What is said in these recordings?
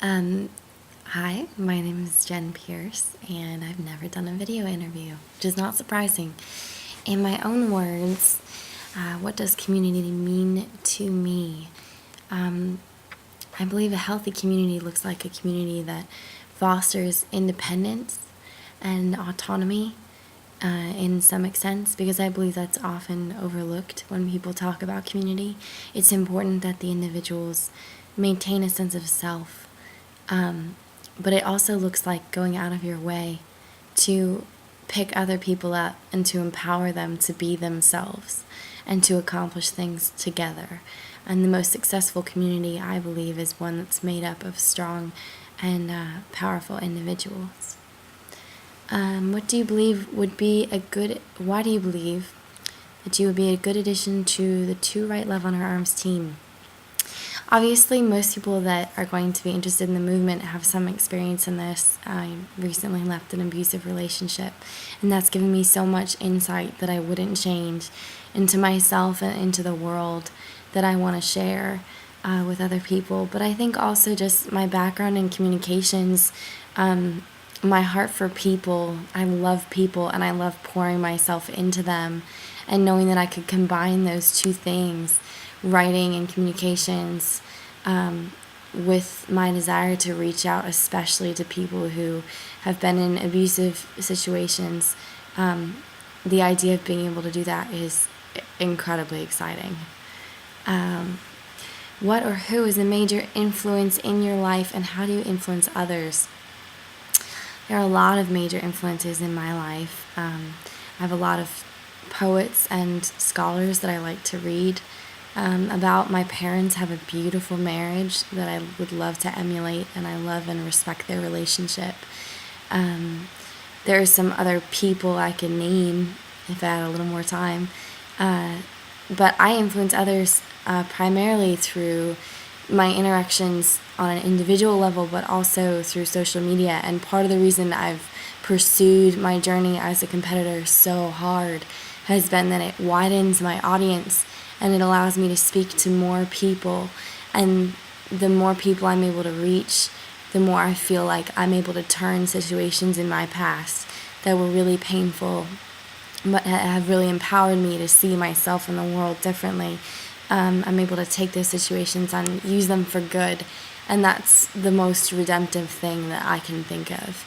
Um, Hi, my name is Jen Pierce, and I've never done a video interview, which is not surprising. In my own words, what does community mean to me? I believe a healthy community looks like a community that fosters independence and autonomy in some extent, because I believe that's often overlooked when people talk about community. It's important that the individuals maintain a sense of self. But it also looks like going out of your way to pick other people up and to empower them to be themselves and to accomplish things together. And the most successful community, I believe, is one that's made up of strong and powerful individuals. What do you believe would be a good, why do you believe that you would be a good addition to the Two Right Love on Her Arms team? Obviously, most people that are going to be interested in the movement have some experience in this. I recently left an abusive relationship, and that's given me so much insight that I wouldn't change into myself and into the world that I want to share with other people. But I think also just my background in communications, my heart for people. I love people, and I love pouring myself into them, and knowing that I could combine those two things, writing and communications, with my desire to reach out, especially to people who have been in abusive situations. The idea of being able to do that is incredibly exciting. What or who is a major influence in your life, and how do you influence others? There are a lot of major influences in my life. I have a lot of poets and scholars that I like to read about. My parents have a beautiful marriage that I would love to emulate, and I love and respect their relationship. There are some other people I could name if I had a little more time, but I influence others primarily through my interactions on an individual level, but also through social media. And part of the reason I've pursued my journey as a competitor so hard has been that it widens my audience, and it allows me to speak to more people. And the more people I'm able to reach, the more I feel like I'm able to turn situations in my past that were really painful, but have really empowered me to see myself in the world differently. I'm able to take those situations and use them for good, and that's the most redemptive thing that I can think of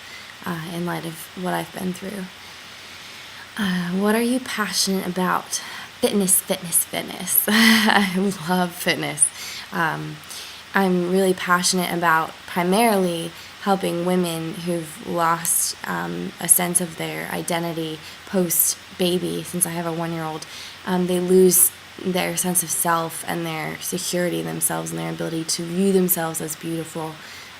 in light of what I've been through. What are you passionate about? Fitness. I love fitness. I'm really passionate about primarily helping women who've lost a sense of their identity post-baby. Since I have a 1-year-old, they lose their sense of self and their security in themselves and their ability to view themselves as beautiful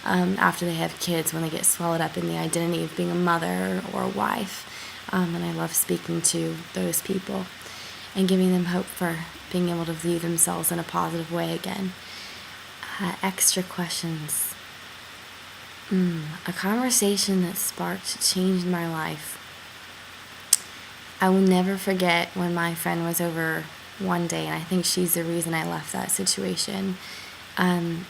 after they have kids, when they get swallowed up in the identity of being a mother or a wife. And I love speaking to those people and giving them hope for being able to view themselves in a positive way again. Extra questions. A conversation that changed my life. I will never forget when my friend was over one day, and I think she's the reason I left that situation. And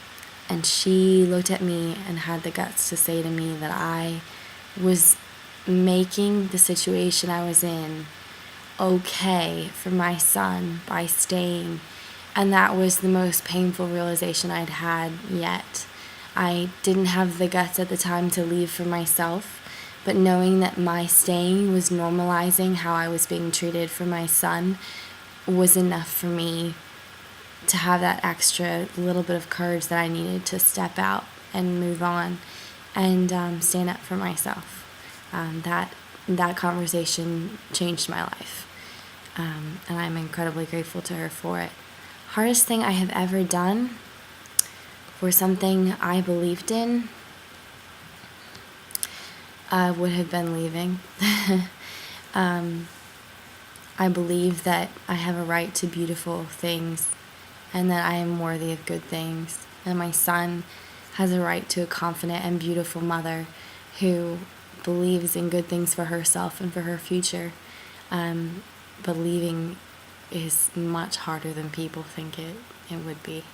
she looked at me and had the guts to say to me that I was making the situation I was in okay for my son by staying. And that was the most painful realization I'd had yet. I didn't have the guts at the time to leave for myself, but knowing that my staying was normalizing how I was being treated for my son was enough for me to have that extra little bit of courage that I needed to step out and move on and stand up for myself. That conversation changed my life, and I'm incredibly grateful to her for it. Hardest thing I have ever done for something I believed in would have been leaving. I believe that I have a right to beautiful things, and that I am worthy of good things, and my son has a right to a confident and beautiful mother who believes in good things for herself and for her future. But leaving is much harder than people think it would be.